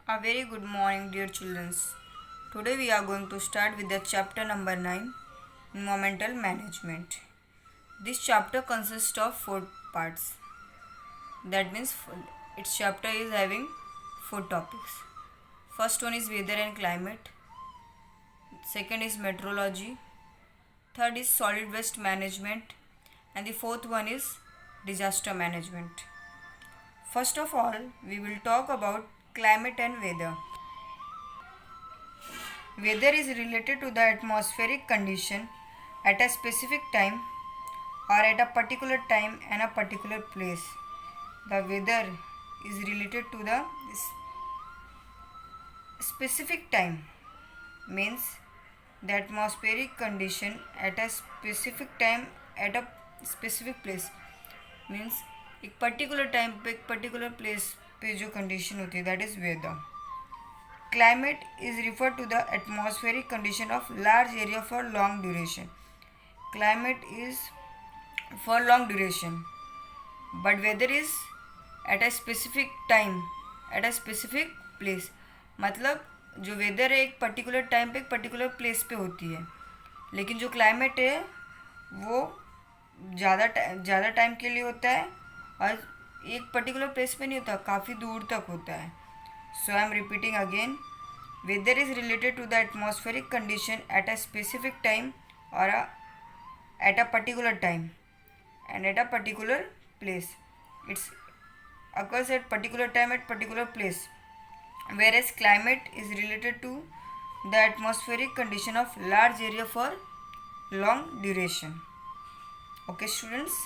A very good morning, dear children. Today we are going to start with the chapter number 9, Environmental Management. This chapter consists of 4 parts. That means its chapter is having 4 topics. First one is weather and climate. Second is meteorology. Third is solid waste management. And the fourth one is disaster management. First of all, we will talk about climate and weather. Weather is related to the atmospheric condition at a specific time or at a particular time and a particular place. The weather is related to the specific time means the atmospheric condition at a specific time at a specific place means एक particular time पे एक particular place पे जो condition होती है that is weather. Climate is referred to the atmospheric condition of large area for long duration. Climate is for long duration, but weather is at a specific time, at a specific place. मतलब जो weather है एक particular time पे एक particular place पे होती है, लेकिन जो क्लाइमेट है वो ज़्यादा टाइम के लिए होता है और एक पर्टिकुलर प्लेस पे नहीं होता, काफ़ी दूर तक होता है. So I am repeating again. Weather is related to the atmospheric condition at a specific time or at a particular time and at a particular place. It occurs at particular time at particular place. Whereas climate is related to the atmospheric condition of large area for long duration. Okay, students.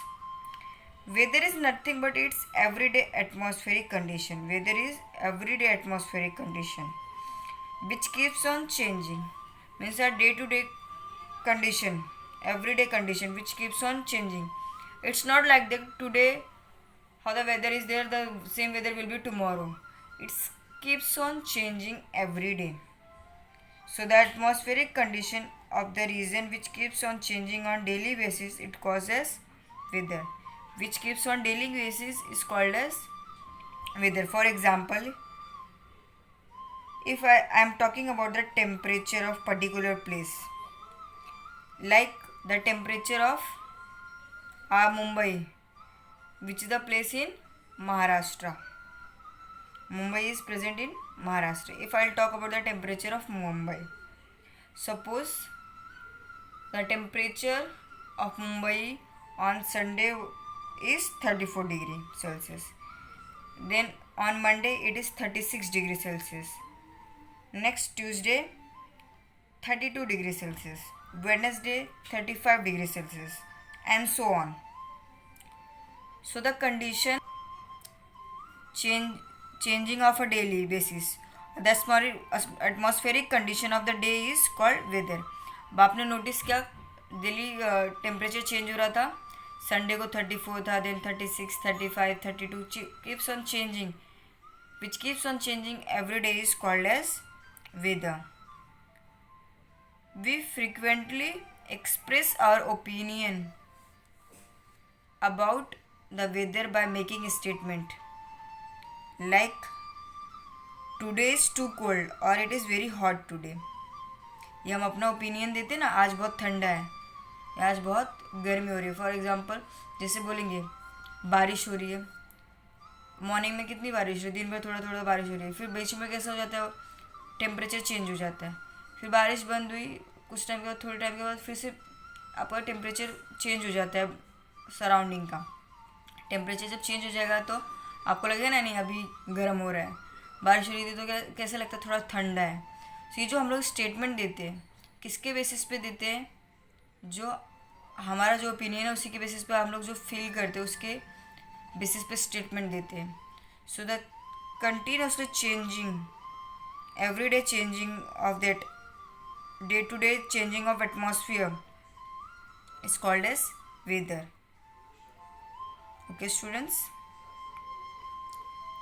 Weather is nothing but its everyday atmospheric condition. Weather is everyday atmospheric condition which keeps on changing. Means a day-to-day condition, everyday condition which keeps on changing. It's not like that today how the weather is there, the same weather will be tomorrow. It keeps on changing every day. So the atmospheric condition of the region which keeps on changing on daily basis, it causes weather. Which keeps on daily basis is called as weather. For example, if I am talking about the temperature of particular place, like the temperature of Mumbai, which is the place in Maharashtra. Mumbai is present in Maharashtra. If I will talk about the temperature of Mumbai, suppose the temperature of Mumbai on Sunday is 34 degree Celsius. Then on Monday it is 36 degree Celsius. Next Tuesday 32 degree Celsius. Wednesday 35 degree Celsius, and so on. So the condition changing of a daily basis. The atmospheric condition of the day is called weather. अब आपने notice किया daily temperature change हो रहा था. Sunday को 34 था, then 36, 35, 32 keeps on changing. Which keeps on changing every day is called as weather. We frequently express our opinion about the weather by making a statement like today is too cold or it is very hot today. ये हम अपना opinion देते ना, आज बहुत ठंडा है, आज बहुत गर्मी हो रही है. फॉर एग्जांपल जैसे बोलेंगे बारिश हो रही है, मॉर्निंग में कितनी बारिश हो रही है, दिन भर थोड़ा थोड़ा बारिश हो रही है, फिर बीच में कैसा हो जाता है, टेम्परेचर चेंज हो जाता है, फिर बारिश बंद हुई, कुछ टाइम के बाद थोड़े टाइम के बाद फिर से आपका टेम्परेचर चेंज हो जाता है. सराउंडिंग का टेम्परेचर जब चेंज हो जाएगा तो आपको लगेगा ना नहीं अभी गर्म हो रहा है. बारिश हो रही थी तो कैसा लगता है, थोड़ा ठंडा है. तो ये जो हम लोग स्टेटमेंट देते हैं किसके बेसिस पे देते हैं, जो हमारा जो ओपिनियन है उसी के बेसिस पे हम लोग जो फील करते हैं उसके बेसिस पे स्टेटमेंट देते हैं. So the continuously changing everyday changing of that day to day changing of atmosphere is called as weather. Okay students,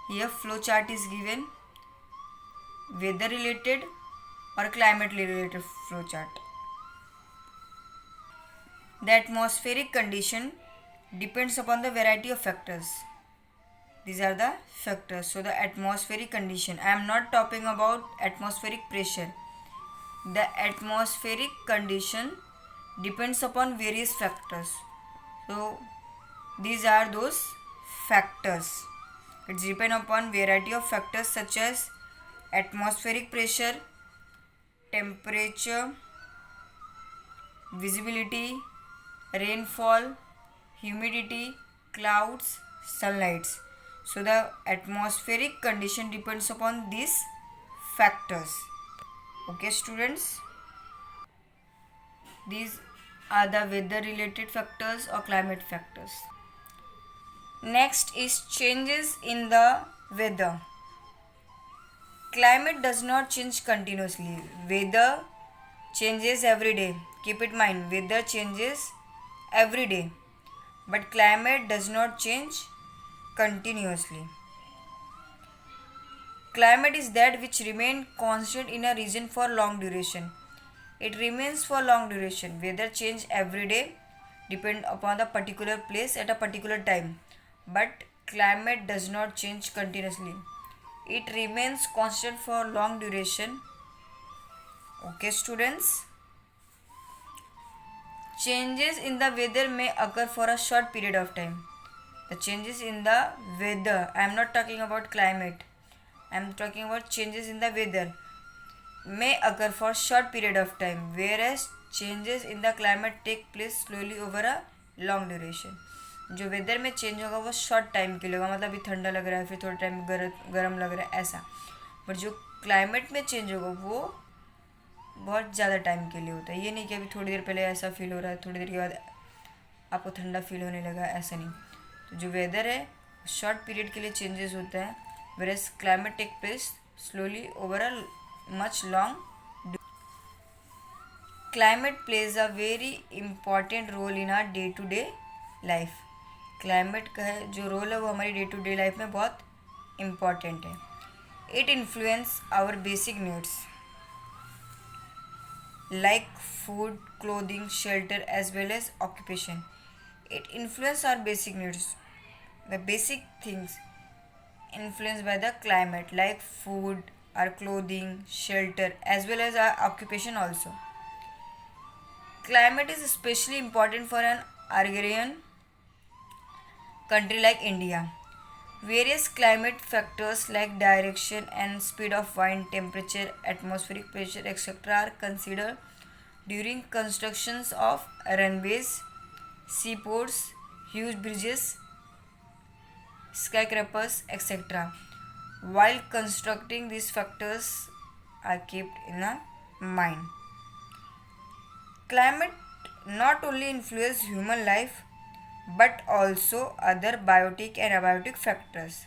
here flow chart is given, weather related or climate related flow chart. The atmospheric condition depends upon the variety of factors. These are the factors. So the atmospheric condition, I am not talking about atmospheric pressure. The atmospheric condition depends upon various factors. So these are those factors. It depends upon variety of factors such as atmospheric pressure, temperature, visibility, rainfall, humidity, clouds, sunlight. So the atmospheric condition depends upon these factors. Okay students, these are the weather related factors or climate factors. Next is changes in the weather. Climate does not change continuously. Weather changes every day. Keep it in mind, weather changes every day. But climate does not change continuously. Climate is that which remains constant in a region for long duration. It remains for long duration. Weather change every day, depend upon the particular place at a particular time. But climate does not change continuously. It remains constant for long duration. Okay students. Changes in the weather may occur for a short period of time. The changes in the weather, I am not talking about climate. I am talking about changes in the weather may occur for short period of time, whereas changes in the climate take place slowly over a long duration. जो weather में change होगा वो short time के लिए होगा, मतलब अभी ठंडा लग रहा है फिर थोड़ा टाइम गर्म लग रहा है ऐसा. बट जो क्लाइमेट में चेंज होगा वो बहुत ज़्यादा टाइम के लिए होता है. ये नहीं कि अभी थोड़ी देर पहले ऐसा फील हो रहा है, थोड़ी देर के बाद आपको ठंडा फील होने लगा, ऐसा नहीं. तो जो वेदर है शॉर्ट पीरियड के लिए चेंजेस होता है, whereas climate take place slowly over a much long. Climate plays a very important role in our day to day life. Climate का है जो रोल है वो हमारी डे टू डे लाइफ में बहुत इम्पॉर्टेंट है. It influence our basic needs like food, clothing, shelter as well as occupation. It influences our basic needs. The basic things influenced by the climate like food, our clothing, shelter as well as our occupation also. Climate is especially important for an agrarian country like India. Various climate factors like direction and speed of wind, temperature, atmospheric pressure, etc. are considered during constructions of runways, seaports, huge bridges, skyscrapers, etc. While constructing, these factors are kept in a mind. Climate not only influences human life but also other biotic and abiotic factors.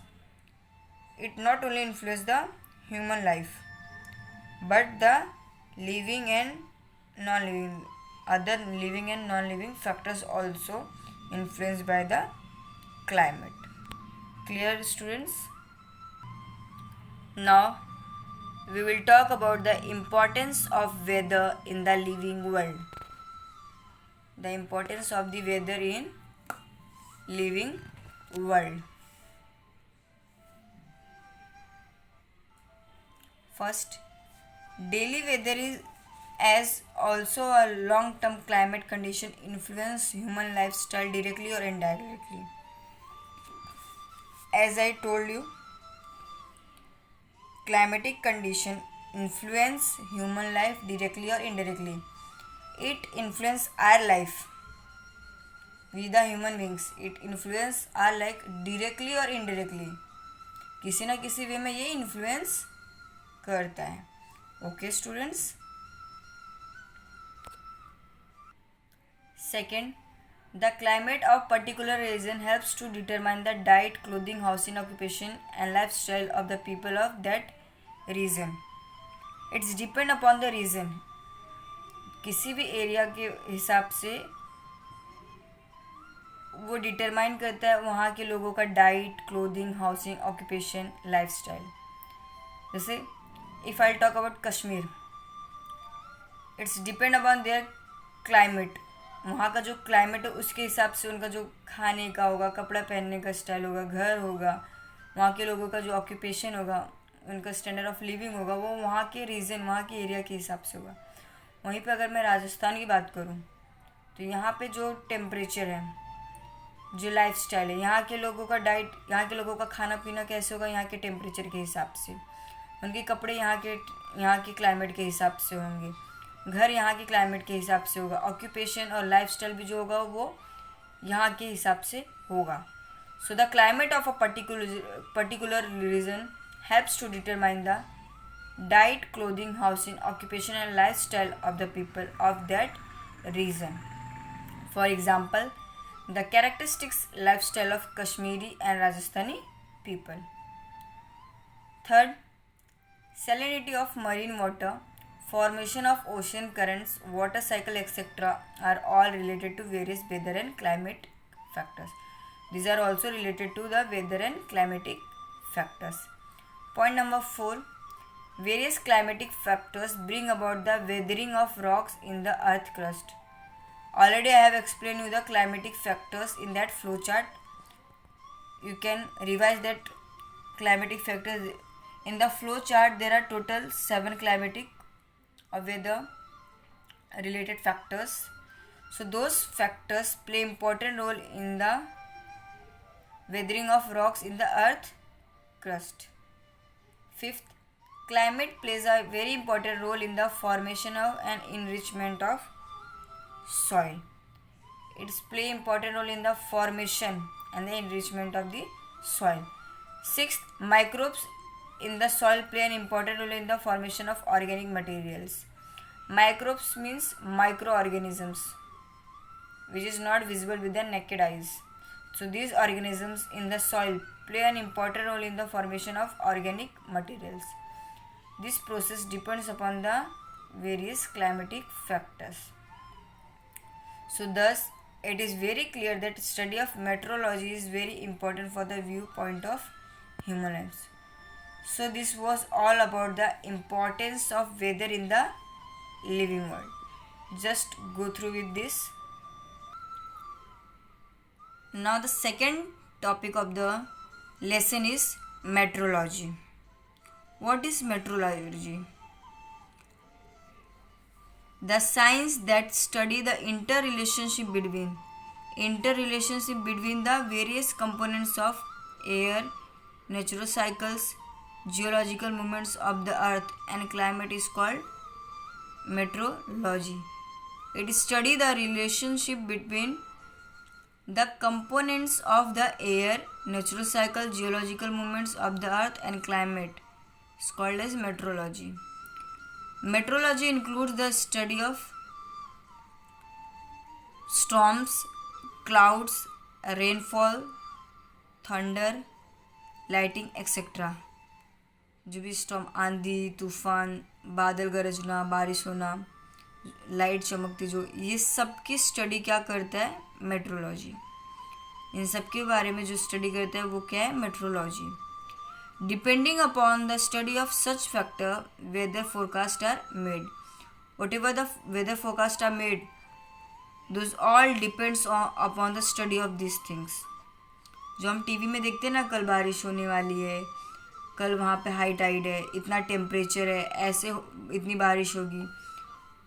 It not only influences the human life but the living and non-living, other living and non-living factors also influenced by the climate. Clear students? Now we will talk about the importance of weather in the living world. The importance of the weather in living world. First, daily weather is as also a long-term climate condition influence human lifestyle directly or indirectly. As I told you, climatic condition influence human life directly or indirectly. It influence our life. We the human beings, it influence our life directly or indirectly. किसी ना किसी वे में ये influence करता है. Okay students. Second, the climate of particular region helps to determine the diet, clothing, housing, occupation and lifestyle of the people of that region. It's depend upon the region. किसी भी area के हिसाब से वो determine करता है वहाँ के लोगों का diet, clothing, housing, occupation, lifestyle. जैसे if I talk about Kashmir, it's depend upon their climate. वहाँ का जो क्लाइमेट है उसके हिसाब से उनका जो खाने का होगा, कपड़ा पहनने का स्टाइल होगा, घर होगा, वहाँ के लोगों का जो ऑक्यूपेशन होगा, उनका स्टैंडर्ड ऑफ लिविंग होगा, वो वहाँ के रीजन, वहाँ के एरिया के हिसाब से होगा। वहीं पे अगर मैं राजस्थान की बात करूँ तो यहाँ पे जो टेम्परेचर है, जो लाइफस्टाइल है, यहाँ के लोगों का डाइट, यहाँ के लोगों का खाना पीना कैसे होगा, यहाँ के टेम्परेचर के हिसाब से। उनके कपड़े यहाँ के क्लाइमेट के हिसाब से होंगे, घर यहाँ के क्लाइमेट के हिसाब से होगा, ऑक्यूपेशन और लाइफस्टाइल भी जो होगा वो यहाँ के हिसाब से होगा। So the climate of a particular region helps to determine the diet, clothing, housing, occupation and lifestyle of the people of that region. For example, the characteristics lifestyle of Kashmiri and Rajasthani people. Third, salinity of marine water, formation of ocean currents, water cycle, etc. are all related to various weather and climate factors. These are also related to the weather and climatic factors. Point number 4. Various climatic factors bring about the weathering of rocks in the earth crust. Already I have explained you the climatic factors in that flowchart. You can revise that climatic factors. In the flowchart there are total 7 climatic or weather related factors. So those factors play important role in the weathering of rocks in the earth crust. Fifth, climate plays a very important role in the formation of and enrichment of soil. It's play important role in the formation and the enrichment of the soil. Sixth, microbes in the soil play an important role in the formation of organic materials. Microbes means microorganisms which is not visible with the naked eyes. So these organisms in the soil play an important role in the formation of organic materials. This process depends upon the various climatic factors. So thus it is very clear that study of meteorology is very important for the viewpoint of human lives. So this was all about the importance of weather in the living world. Just go through with this. Now the second topic of the lesson is meteorology. What is meteorology? The science that study the interrelationship between the various components of air, natural cycles, geological movements of the earth and climate is called meteorology. It study the relationship between the components of the air, natural cycle, geological movements of the earth and climate is called as meteorology. Meteorology includes the study of storms, clouds, rainfall, thunder, lightning, etc. जो भी storm, आंधी, तूफान, बादल गरजना, बारिश होना, light चमकती, जो ये सब की स्टडी क्या करता है? मेट्रोलॉजी. इन सब के बारे में जो स्टडी करता है वो क्या है? Meteorology. Depending upon the study of such factor weather forecast are made. Whatever the weather forecast are made, those all depends upon the study of this things. जो हम टीवी में देखते हैं ना, कल बारिश होने वाली है, कल वहाँ पे हाई टाइड है, इतना टेम्परेचर है, ऐसे इतनी बारिश होगी,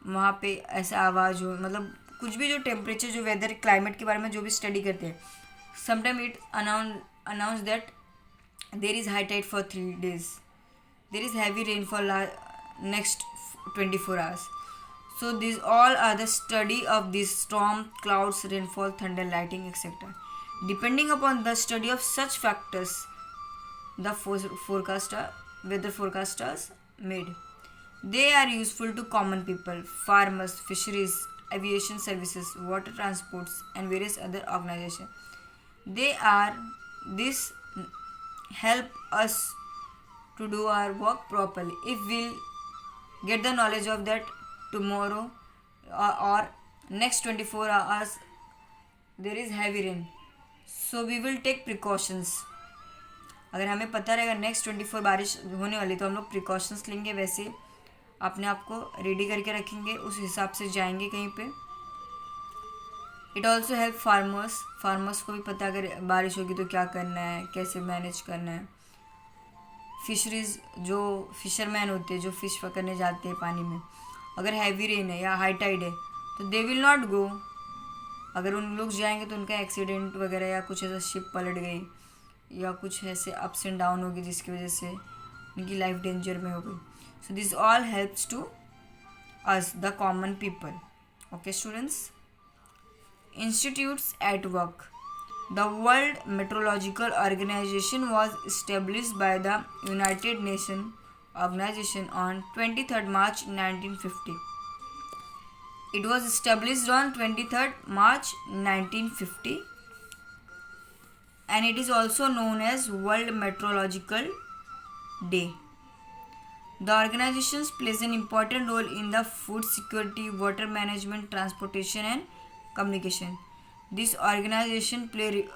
वहाँ पे ऐसा आवाज़ हो, मतलब कुछ भी जो टेम्परेचर, जो वेदर क्लाइमेट के बारे में जो भी स्टडी करते हैं, sometime it announce that there is high tide for 3 days, there is heavy rainfall next 24 hours. So these all are the study of this storm, clouds, rainfall, thunder, lightning, etc. Depending upon the study of such factors, the weather forecasters made. They are useful to common people, farmers, fisheries, aviation services, water transports, and various other organizations. This help us to do our work properly. If we'll get the knowledge of that tomorrow or next 24 hours there is heavy rain, so we will take precautions. अगर हमें पता रहेगा next 24 बारिश होने वाली, तो हम लोग प्रिकॉशंस लेंगे, वैसे अपने आप को रेडी करके रखेंगे, उस हिसाब से जाएंगे कहीं पे. इट ऑल्सो हेल्प फार्मर्स को भी पता, अगर बारिश होगी तो क्या करना है, कैसे मैनेज करना है. फिशरीज जो फिशरमैन होते हैं जो फिश पकड़ने जाते हैं पानी में, अगर हैवी रेन है या हाई टाइड है तो दे विल नॉट गो. अगर उन लोग जाएंगे तो उनका एक्सीडेंट वगैरह या कुछ ऐसा शिप पलट गई या कुछ ऐसे अप्स एंड डाउन होगी जिसकी वजह से उनकी लाइफ डेंजर में हो गई. So this all helps to us the common people. Okay students. Institutes at work. The World Meteorological Organization was established by the United Nations Organization on 23rd March 1950. It was established on 23rd March 1950 and it is also known as World Meteorological Day. The organization plays an important role in the food security, water management, transportation and communication. This organization play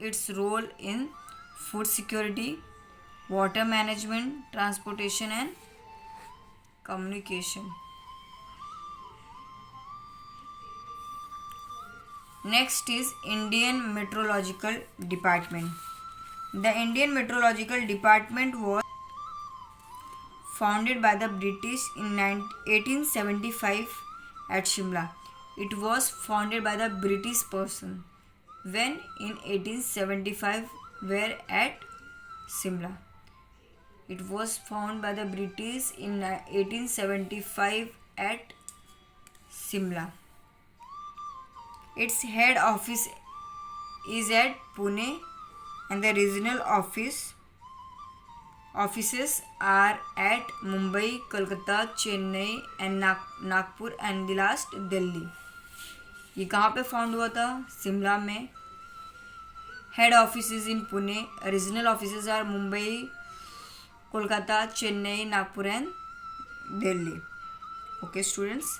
its role in food security, water management, transportation and communication. Next is Indian Meteorological Department. The Indian Meteorological Department was founded by the British in 1875 at Shimla. It was founded by the British person when in 1875 were at Shimla. It was founded by the British in 1875 at Shimla. Its head office is at Pune and the regional offices are at Mumbai, Kolkata, Chennai and Nagpur and the last Delhi. ये कहाँ पे found हुआ था? शिमला में. Head office in Pune, regional offices are Mumbai, Kolkata, Chennai, Nagpur and Delhi. Okay students.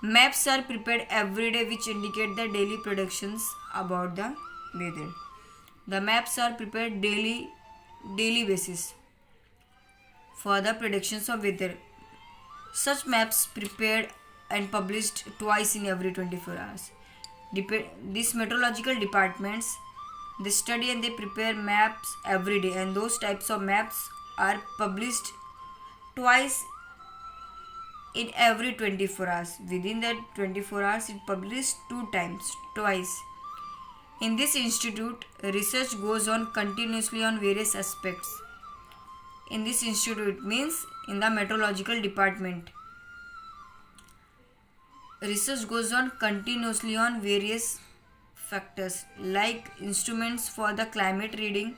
Maps are prepared every day which indicate the daily productions about the weather. The maps are prepared daily basis for the predictions of weather. Such maps prepared and published twice in every 24 hours. These meteorological departments, they study and they prepare maps every day, and those types of maps are published twice in every 24 hours. Within that 24 hours, it published twice. In this institute, research goes on continuously on various aspects. In this institute means in the meteorological department, research goes on continuously on various factors like instruments for the climate reading.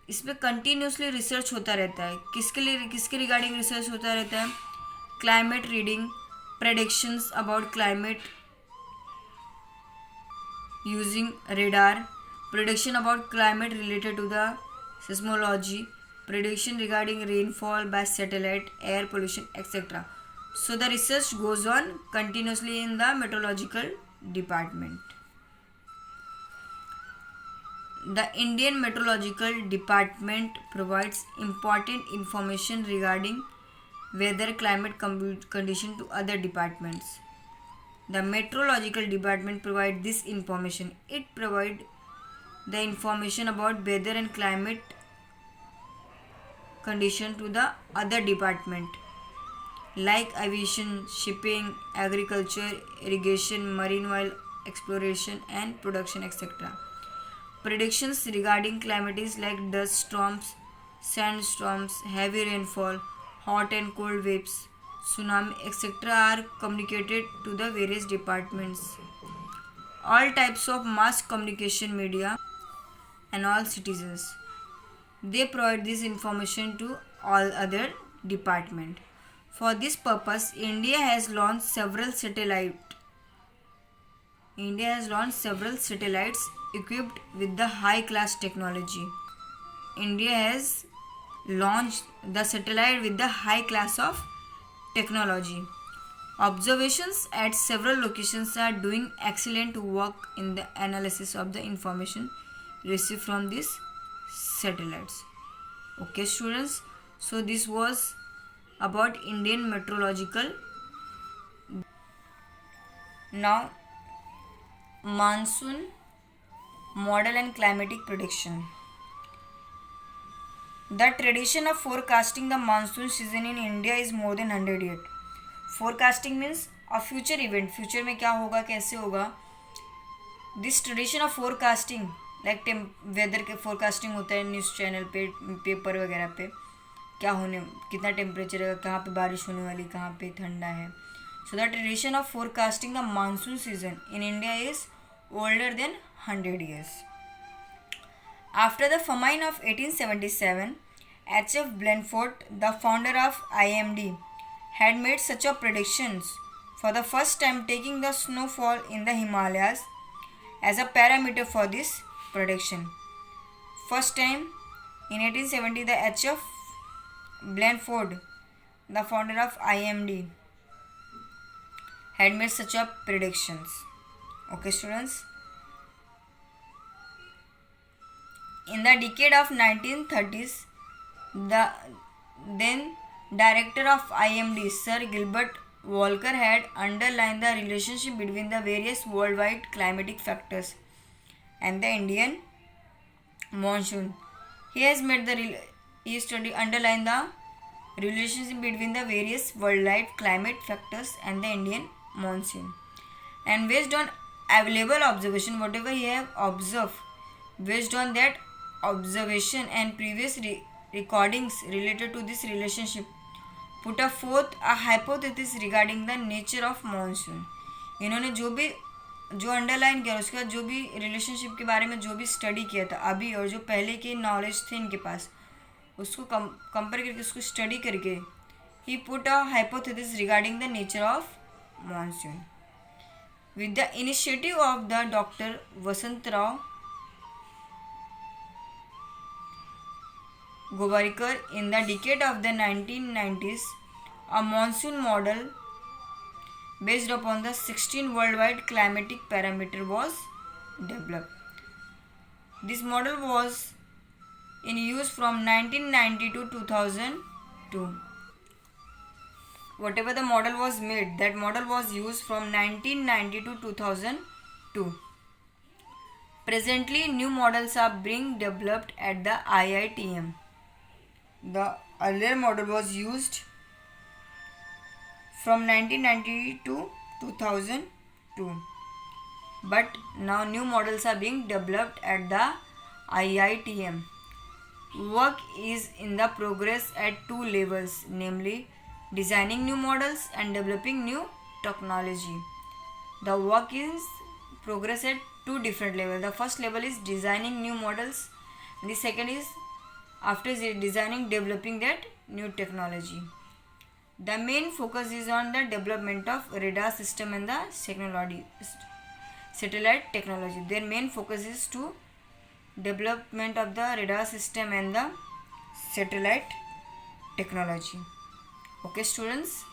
इसमें continuously research होता रहता है. किसके regarding research होता रहता है? Climate reading, predictions about climate using radar, prediction about climate related to the seismology, prediction regarding rainfall by satellite, air pollution, etc. So the research goes on continuously in the meteorological department. The Indian Meteorological Department provides important information regarding weather climate condition to other departments. The Meteorological Department provides this information. It provides the information about weather and climate condition to the other department like aviation, shipping, agriculture, irrigation, marine oil exploration and production, etc. Predictions regarding climate is like dust storms, sandstorms, heavy rainfall, hot and cold waves, tsunami, etc. are communicated to the various departments. All types of mass communication media and all citizens, they provide this information to all other departments. For this purpose, India has launched several satellites equipped with the high class technology. India has launched the satellite with the high class of technology. Observations at several locations are doing excellent work in the analysis of the information received from these satellites. Okay students, so this was about Indian meteorological. Now monsoon model and climatic prediction. The tradition of forecasting the monsoon season in India is more than 100 years. Forecasting means a future event. Future में क्या होगा, कैसे होगा. This tradition of forecasting, like weather के forecasting होता है news channel पे, paper वगैरह पे, क्या होने, कितना टेम्परेचर है, कहाँ पे बारिश होने वाली, कहाँ पे ठंडा है. So the tradition of forecasting the monsoon season in India is older than 100 years. After the famine of 1877, H.F. Blandford, the founder of IMD, had made such a predictions for the first time, taking the snowfall in the Himalayas as a parameter for this prediction. First time in 1870, the H.F. Blandford, the founder of IMD, had made such a predictions. Okay, students. In the decade of 1930s, the then director of IMD, Sir Gilbert Walker, had underlined the relationship between the various worldwide climatic factors and the Indian monsoon. He has made underline the relationship between the various worldwide climate factors and the Indian monsoon. And based on available observation, whatever he have observed, based on that observation and previous recordings related to this relationship, put forth a hypothesis regarding the nature of monsoon. इन्होंने जो underline किया, उसके बाद जो भी relationship के बारे में जो भी स्टडी किया था अभी और जो पहले के नॉलेज थे इनके पास, उसको कंपेयर करके, उसको स्टडी करके, he put a hypothesis regarding the nature of monsoon. With the initiative of the Dr. Vasantrao Govarikar in the decade of the 1990s, a monsoon model based upon the 16 worldwide climatic parameter was developed. This model was in use from 1990 to 2002. Whatever the model was made, that model was used from 1990 to 2002. Presently, new models are being developed at the IITM. The earlier model was used from 1990 to 2002. But now new models are being developed at the IITM. Work is in the progress at two levels, namely designing new models and developing new technology. The work is progress at two different levels. The first level is designing new models, and the second is after designing, developing that new technology. The main focus is on the development of radar system and the satellite technology. Their main focus is to development of the radar system and the satellite technology. Okay, students.